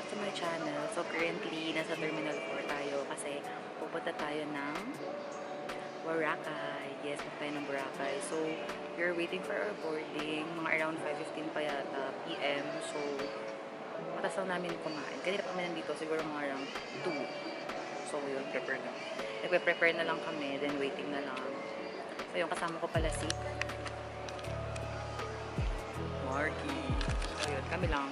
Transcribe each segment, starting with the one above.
to my channel. So currently, nasa Terminal 4 tayo kasi pupunta tayo ng Boracay. Yes, pupunta tayo ng Boracay. So, we're waiting for our boarding. Mga around 5:15 pa yata, PM. So, matas lang namin kumain. Kanina pa kami nandito, siguro mga around 2. So, yun, prepare na. Nagpe-prepare na lang kami, then waiting na lang. So, yung kasama ko pala si Marky. So, yun, kami lang.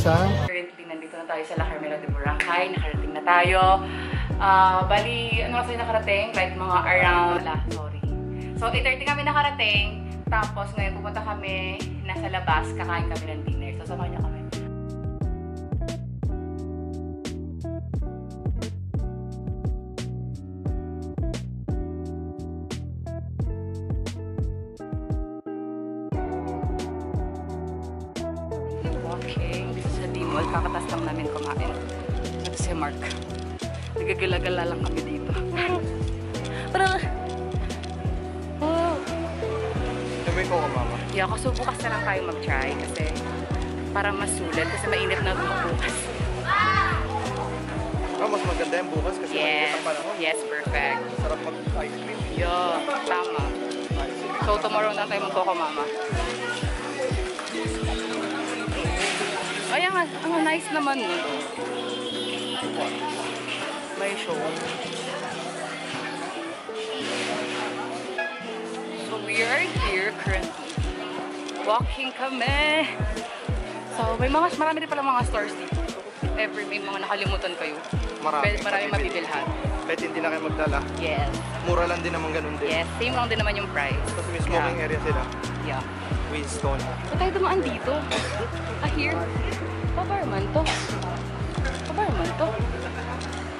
Currently, nandito na tayo sa La Carmela de Boracay. Nakarating na tayo. Bali, ano kasi nakarating? Like mga around... sorry. So, 8:30 kami nakarating. Tapos, ngayon pupunta kami nasa labas. Kakain kami ng dinner. So, samahan niyo kami. Walking. Sa D-Mall. Kakatas lang namin kumain. Ito si Mark. Nagagala-gala lang kami dito. Parang... oh. Sabi ko ka, mama. Yeah, kasi bukas na lang tayo mag-try kasi para masulat kasi mainit na bukas. Mas maganda yung bukas kasi mainit ang panahon. Yes, perfect. Sarap mag-ice cream. Yeah, tama. So, tomorrow na tayo magkoko, mama. Ay, ang nice naman nun. May show. So, we are here currently. Walking kami. So, marami din pala mga stores dito. May mga nakalimutan kayo. Marami mabibilhan. Kahit hindi na kayo magdala. Yes. Mura lang din naman ganun din. Yes, same lang din naman yung price. Kasi may smoking area sila. Yeah. Winston. So, tayo dumaan dito. Here. Pabarman to. Pabarman to.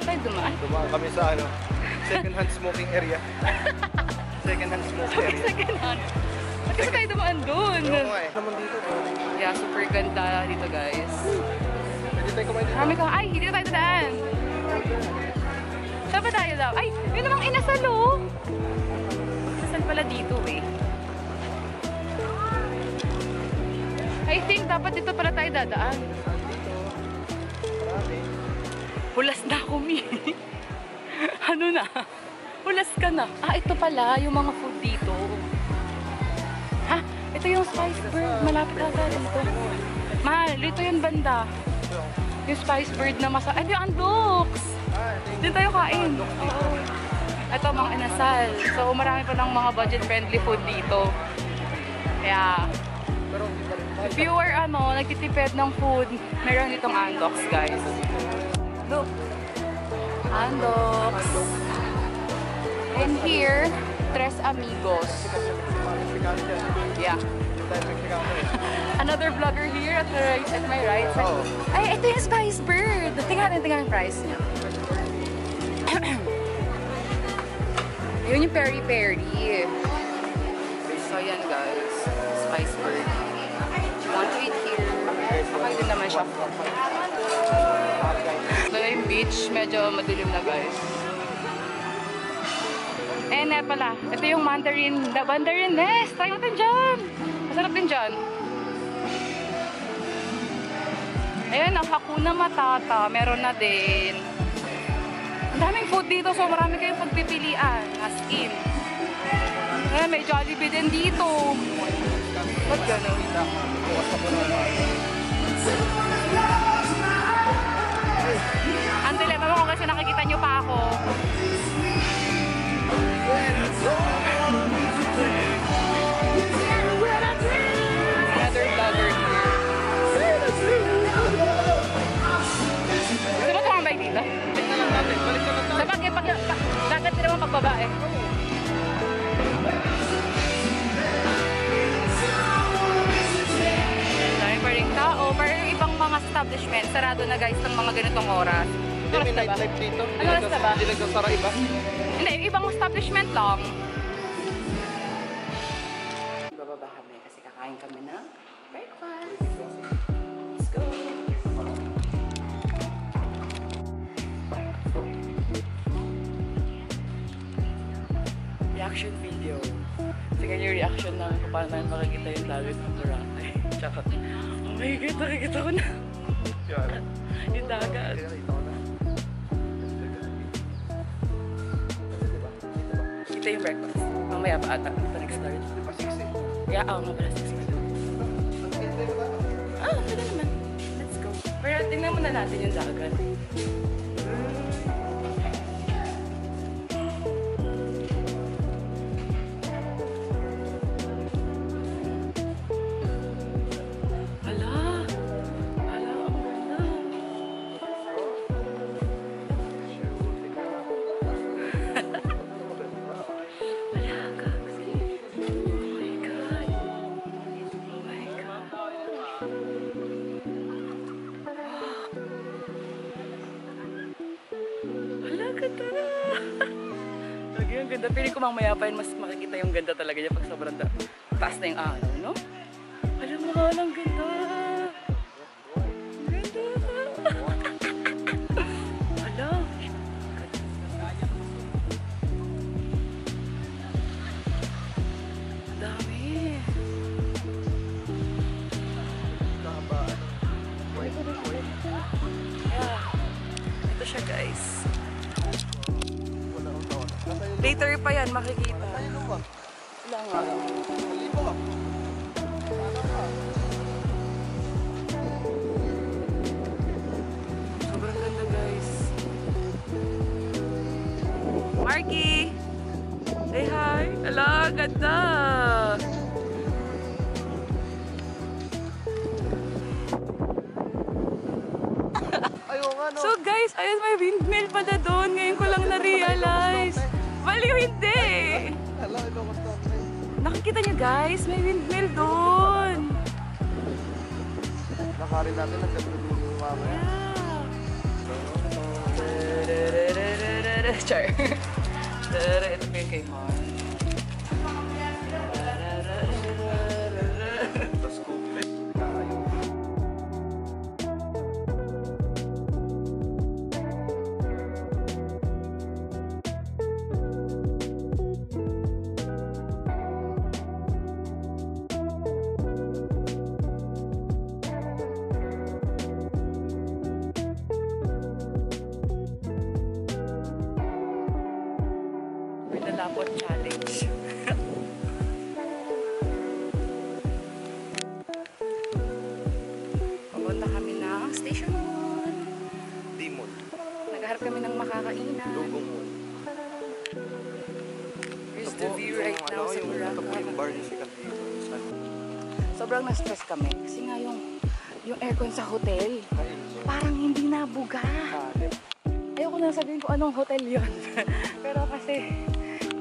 Tayo dumaan. Dumaan kami sa second-hand smoking area. Second-hand smoking area. Second-hand. Ba't kasi tayo dumaan dun? Oo nga eh. Naman dito. Yeah, super ganda dito, guys. Pwede tayo kumain dito. Marami ka. Ay, hindi na tayo dadaan. Saan ba tayo daw? Ay, yun namang inasal, oh. Inasal pala dito, eh. I think dapat dito pala tayo dadaan. Hulas na ako, Mi. Ano na? Hulas ka na. Ito pala yung mga food dito. Ha? Ito yung Spice Bird. Malapit ata dito. Mahal, ito yung banda. Yung Spice Bird na Ay, yung Andoks. Dito tayo kain. Oo. Ito, mga inasal. So, marami pa lang mga budget-friendly food dito. Kaya, if you are, nagtitipid ng food, meron ditong Andoks, guys. Look. Andoks. And here, Tres Amigos. Yeah. Another vlogger here at my right. Ay, ito yung Spice Bird. Tingnan yung price niya. Yun yung peri-peri. So, yan guys. Spice Bird. You want to eat here? Okay din naman siya. So, yung beach, medyo madilim na guys. Eh, na pala. Ito yung Mandarin Nest. Try natin dyan. Masarap din dyan. Ayan, ang Hakuna Matata. Meron na din. Ang daming food dito. So, marami kayong pagpipilian. As in. Ayan, may Jollibee din dito. Ba't gano'n? Ang dilemma mo kung kasi nakikita nyo pa ako. Another vlogger here. Gusto mo tumambay dito? Balik na lang natin. Sa bagay, dagat din naman pagbabae. establishment, sarado na guys ng mga ganitong oras. Hindi, may Oras na ba? nightlife dito. Ano oras na ba? Hindi nagsasara iba. Hindi, ibang establishment lang. Bababa kami kasi kakain kami ng breakfast. Let's go! Reaction video. Sige yung reaction namin kung paano namin makikita yung dagat ng Boracay. Tsaka, oh my God, nakikita ko na Yan. yung dagat. Ito ko na. Kita yung breakfast. Mamaya pa ata. Ito next start. Di ba 6 Kaya ako nga pala 6 Ah, pwede naman. Let's go. Pero tingnan muna natin yung dagat. Hala! Hala, ang ganda. Hala, gabi. Oh my God. Oh my God. Hala, ganda na. Lagi ang ganda. Piling ko mamaya pa yun, mas makikita yung ganda talaga niya pag sobrang taas na yung araw, no? Alam mo nga lang, ganda. Ganda. Hala. Ang dami. Yeah. Ito siya, guys. Later pa yan makikita. Wala nga. Sobrang ganda, guys. Marky! Say hi! Ala, ganda! Ayaw nga, no? So guys, ayun may windmill pala doon. Ngayon ko lang na-realize. Baliw hindi! Hala, ito ko stop na eh. Nakikita niyo guys, may windmill doon. Nakarin natin ang ganda-dulo mamaya. Yeah. Char. Ito pa yung kay Mar. Tapos kupit. Tayo. Lapot challenge. Pumunta kami ng Station Mall. Dimon. Naghaharap kami ng makakainan. Lugong mo. Here's the view right now sa Ito po Boracay. yung bar niya sikat dito. Sobrang na-stress kami kasi nga yung aircon sa hotel parang hindi nabuga. Ayoko na sabihin ko anong hotel yon. Pero kasi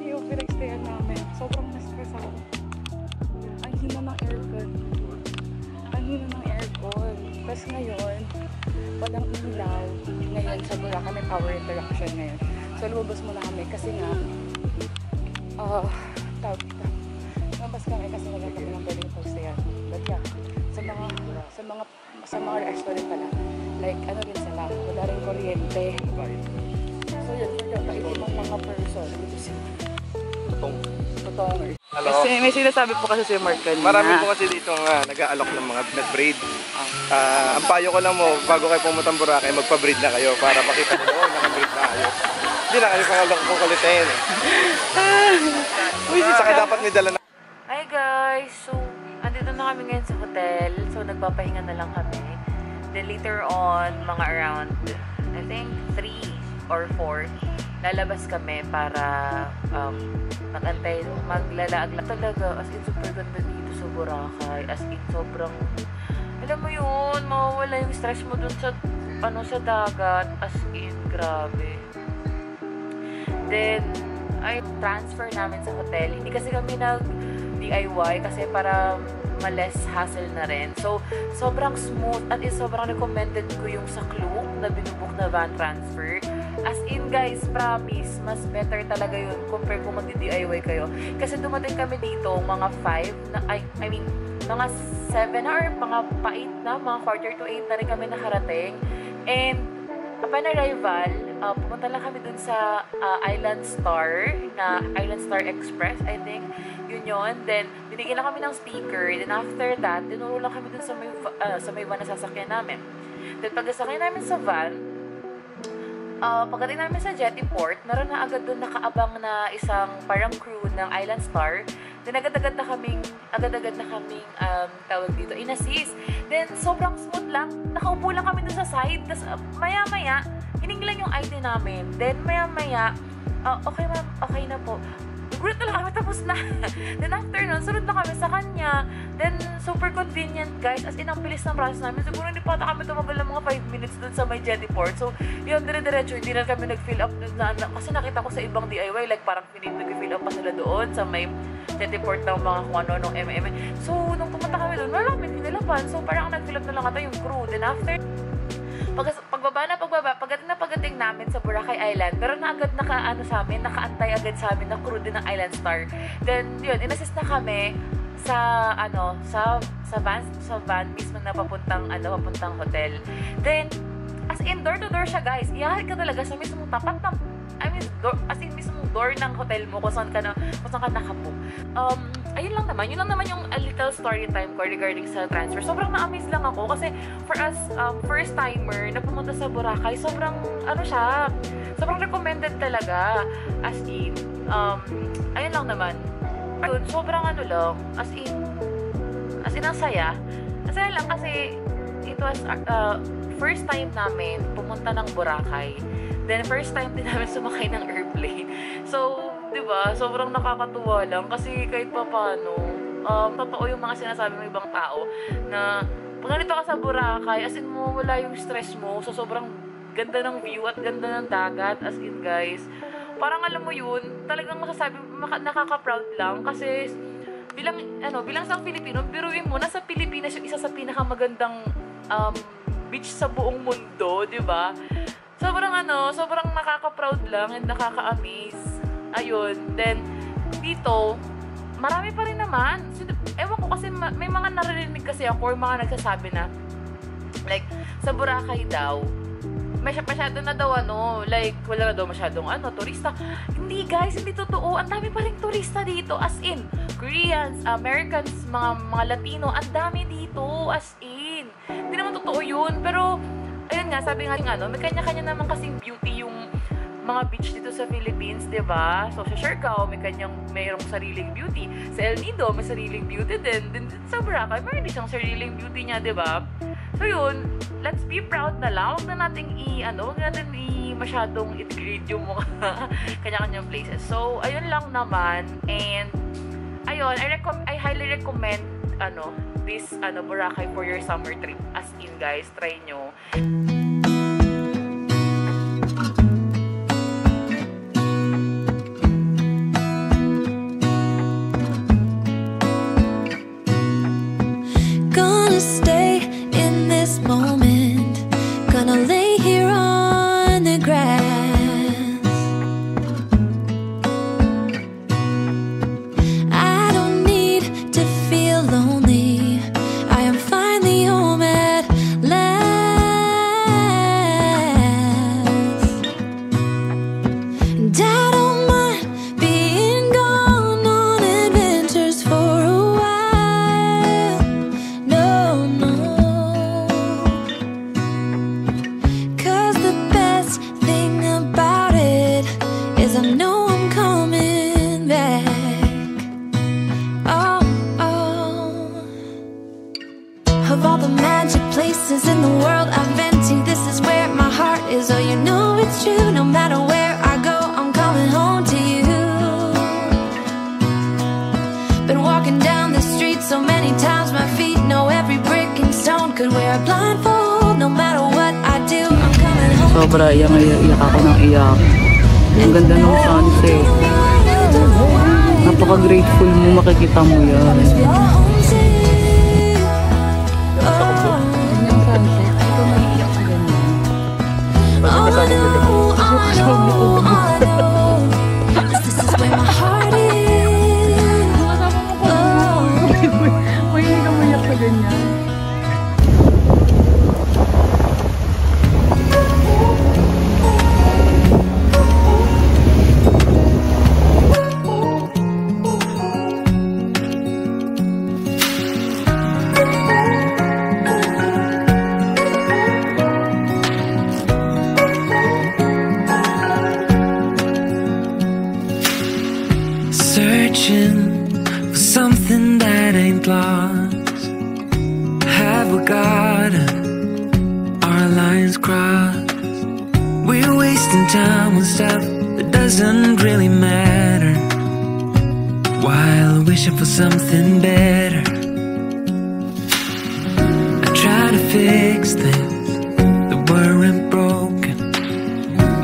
yung pinagstayan namin, sobrang na-stress ako. Ang hina ng aircon. Ang hina ng aircon. Tapos ngayon, walang ilaw. Ngayon sa Boracay may power interaction ngayon. So lumabas muna kami kasi nga tawag dito. Lumabas kami kasi wala kami ng pwedeng pagstayan. But yeah, sa mga restaurant pala, like ano rin sila, wala rin kuryente. So yun, pagkakaitin ng mga person. Totoo. Hello? Kasi may sinasabi po kasi si Mark kanina. Marami po kasi dito nag-aalok ng mga net-braid. Ang payo ko lang mo, bago kayo pumunta ng Boracay, magpa-braid na kayo para makita nyo, naka-braid na kayo. Hindi na kayo pangalok kung kulitin eh. Saka dapat may dala na. Hi guys! So, andito na kami ngayon sa hotel. So, nagpapahinga na lang kami. Then later on, mga around, I think 3 or 4, lalabas kami para maglalaag lang. Talaga, as in, super ganda dito sa Boracay. As in, sobrang, alam mo yun, mawawala yung stress mo dun sa, sa dagat. As in, grabe. Then, ay transfer namin sa hotel. Hindi kasi kami nag-DIY kasi para less hassle na rin. So, sobrang smooth at sobrang recommended ko yung sa Klook na binubook na van transfer. As in guys, promise, mas better talaga yun compare kung magdi-DIY kayo. Kasi dumating kami dito, mga 5 na, I mean, mga 7 or mga pa-8 na, mga quarter to 8 na rin kami nakarating. And, upon arrival, pumunta lang kami dun sa Island Star Express, I think. Yun yun. Then, binigyan lang kami ng speaker. Then, after that, tinuro lang kami dun sa may van na sasakyan namin. Then, pagkasakyan namin sa van, pagdating namin sa jetty port, meron na agad dun nakaabang na isang parang crew ng Island Star. Then, agad-agad na kaming tawag dito, in-assist. Then, sobrang smooth lang. Nakaupo lang kami dun sa side. Tapos, maya-maya, hiningi lang yung ID namin. Then, maya-maya, okay ma'am, okay na po. Gulat na lang kami, tapos na. Then, after nun, sunod na kami sa kanya. Then, super convenient, guys. As in, ang bilis ng process namin. Siguro, hindi pa kami tumagal ng mga 5 minutes dun sa may jetty port. So, yun, dire-diretso, hindi na kami nag-fill up dun na, kasi nakita ko sa ibang DIY, like, parang nag-fill up pa sila doon sa may jetty port ng mga kung ano, nung MM. So, nung pumunta kami doon, wala namin hinilapan. So, parang nag-fill up na lang ata yung crew. Then, after, pagdating namin sa Boracay Island, pero na agad nakaantay agad sa amin na crew din ng Island Star. Then, yun, inassist na kami sa van mismo na papuntang hotel. Then, as in, door to door siya, guys. Iyahat ka talaga sa mismong tapat ng, mismong door ng hotel mo kung saan ka nakabook. Yun lang naman yung a little story time ko regarding sa transfer. Sobrang na-amaze lang ako kasi for us, first timer na pumunta sa Boracay, sobrang recommended talaga. As in, ayun lang naman. Ayun, sobrang as in, ang saya. Ang saya lang kasi it was first time namin pumunta ng Boracay. Then, first time din namin sumakay ng airplane. So, diba, sobrang nakakatuwa lang kasi kahit pa paano, totoo yung mga sinasabi ng ibang tao na pag ganito ka sa Boracay, as in mo, wala yung stress mo. So, sobrang ganda ng view at ganda ng dagat, as in guys. Parang alam mo yun, talagang masasabi, nakaka-proud lang kasi bilang sa Filipino, biruin mo, nasa Pilipinas yung isa sa pinakamagandang beach sa buong mundo, diba? Sobrang nakaka-proud lang and nakaka-amaze. Ayun. Then, dito, marami pa rin naman. Ewan ko kasi may mga naririnig kasi ako or mga nagsasabi na like, sa Boracay daw, masyado na daw like, wala na daw masyadong turista. Hindi guys, hindi totoo. Ang dami pa rin turista dito. As in, Koreans, Americans, mga Latino, ang dami dito. As in. Hindi naman totoo yun. Pero, ayun nga, sabi nga may kanya-kanya naman kasing beauty yung mga beach dito sa Philippines, diba? So, sa Siargao, mayroong sariling beauty. Sa El Nido, may sariling beauty din. Then sa Boracay, mayroon din siyang sariling beauty niya, diba? So, yun, let's be proud na lang. Huwag na natin masyadong i-grade yung mga kanya-kanyang places. So, ayun lang naman. And, ayun, I highly recommend, this, Boracay for your summer trip. As in, guys, try nyo. Of all the magic places in the world I've been to, this is where my heart is. Oh, you know it's true. No matter where I go, I'm coming home to you. Been walking down the street so many times, my feet know every brick and stone. Could wear a blindfold. No matter what I do, I'm coming home. Sobra, iyak ako ng iyak. Ang ganda ng sunset. Napaka-grateful mo, makikita mo yan. All I know, all I know, all I know is this is where my heart is. Oh. Uy, hindi ka mayak sa ganyan. Searching for something that ain't lost. Have we got our lines crossed? We're wasting time on stuff that doesn't really matter, while wishing for something better. I try to fix things that weren't broken,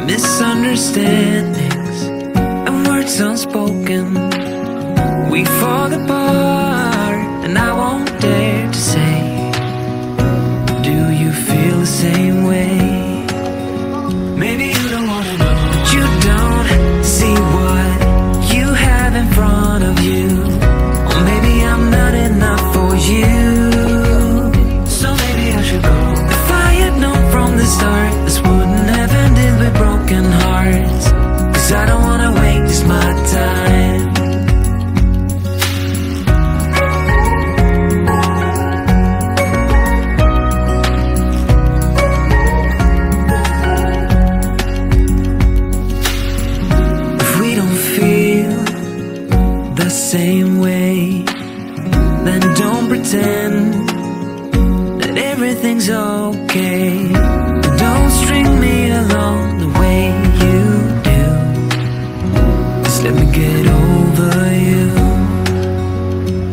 misunderstandings and words unspoken. We fall apart, and I won't dare to say, do you feel the same way? Maybe you don't wanna know, but you don't see what you have in front of you. Or maybe I'm not enough for you, so maybe I should go. If I had known from the start, this wouldn't have ended with broken hearts. 'Cause I don't wanna waste my time. Same way, then don't pretend that everything's okay. Don't string me along the way you do. Just let me get over you.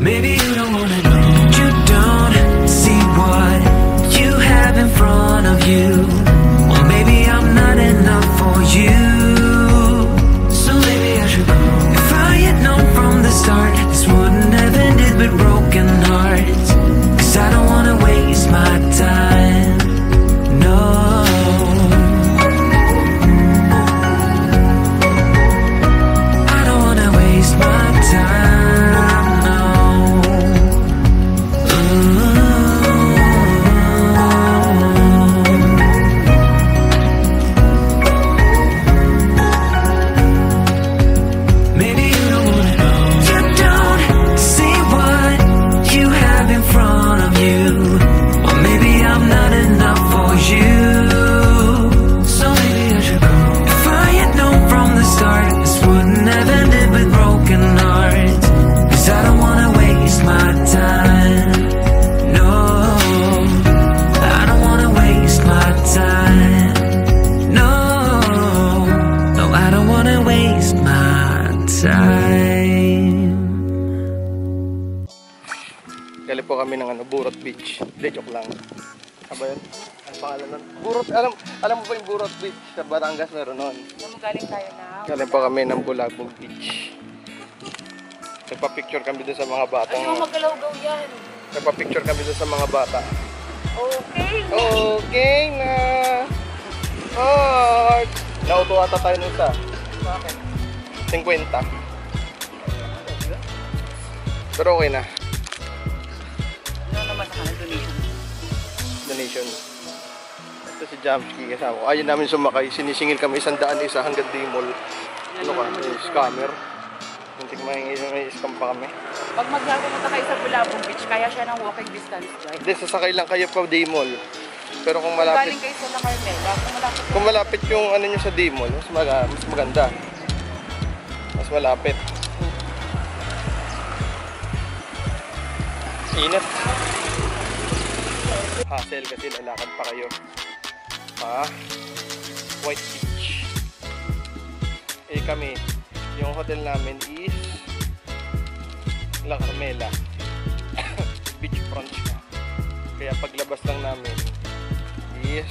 Maybe you don't wanna know, you don't see what you have in front of you. Or maybe I'm not enough for you, so maybe I should go. If I had known from the start, this wouldn't have ended with broken hearts. 'Cause I don't wanna waste my time, no. I don't wanna waste my time, no. Maybe you don't wanna know, you don't see what you have in front of you. Or maybe I'm not enough for you, so maybe I should go. If I had known from the start, this wouldn't have ended with broken hearts. 'Cause I don't wanna waste my time, no. I don't wanna waste my time, no. No, I don't wanna waste my time. Galing po kami ng Burot Beach. Hindi, joke lang. Ano ba yun? Ano pangalan nun? Burot, alam mo ba yung Burot Beach? Sa Batangas meron nun. Galing tayo na. Galing po kami ng Bulabog Beach. Nagpa-picture kami doon sa mga batang... Ayaw magalaw-gaw yan. Nagpa-picture kami doon sa mga bata. Okay. Okay na! Heart! Nauto ata tayo nun sa... Bakit? 50. Pero okay na. Ano naman sa kanang donation? Donation. Ito si Jamski kasama ko. Ayaw namin sumakay. Sinisingil kami 100 isa hanggang D-Mall. Ano ka? May scammer. Hindi may scam pa kami. Pag magpupunta kayo sa Bulabog Beach, kaya siya ng walking distance drive. Hindi, sasakay lang kayo pa D-Mall. Pero kung malapit... Galing kayo sa La Carmela, Kung malapit yung ano nyo sa D-Mall, mas maganda. Mas malapit. Inat. Hassle kasi lalakad pa kayo. White Beach. Eh kami, yung hotel namin is La Carmela. Beachfront siya. Kaya paglabas lang namin is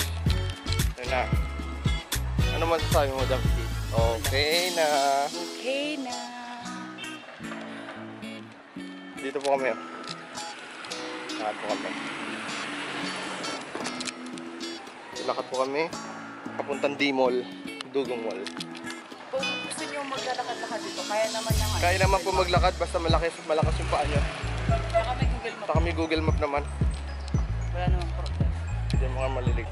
ano na. Ano masasabi mo, Jamski? Okay na. Okay na. Dito po kami. Lakad po kami. Lakad po kami. papuntang D-Mall, Dugong Mall. Kung gusto niyo maglalakad-lakad dito, kaya naman yung Kaya naman po maglakad basta malakas yung paa nyo. Saka may Google Map. Saka may Google Map naman. Wala namang problem. Hindi mga malilig.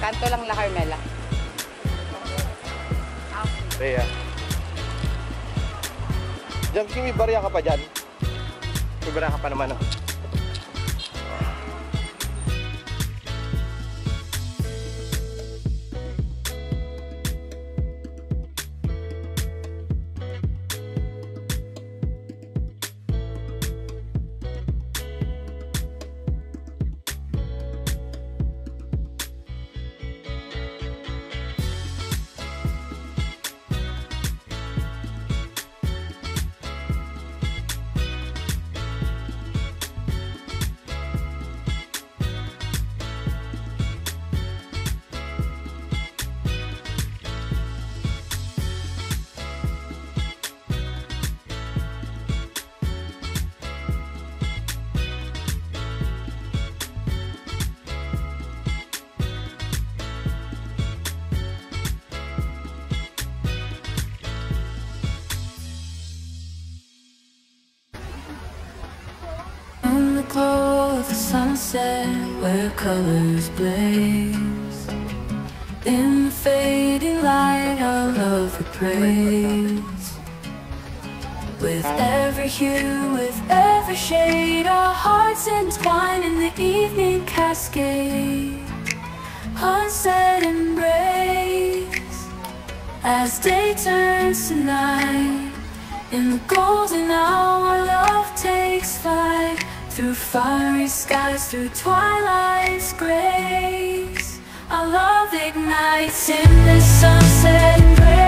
Kanto lang La Carmela. Kaya. Diyan, may barya ka pa dyan. May barya ka pa naman, oh. In the glow of the sunset, where colors blaze, in the fading light, our love we praise. With every hue, with every shade, our hearts entwine in the evening cascade. Unsaid embrace, as day turns to night. In the golden hour, love takes flight. Through fiery skies, through twilight's grace, our love ignites in this sunset embrace.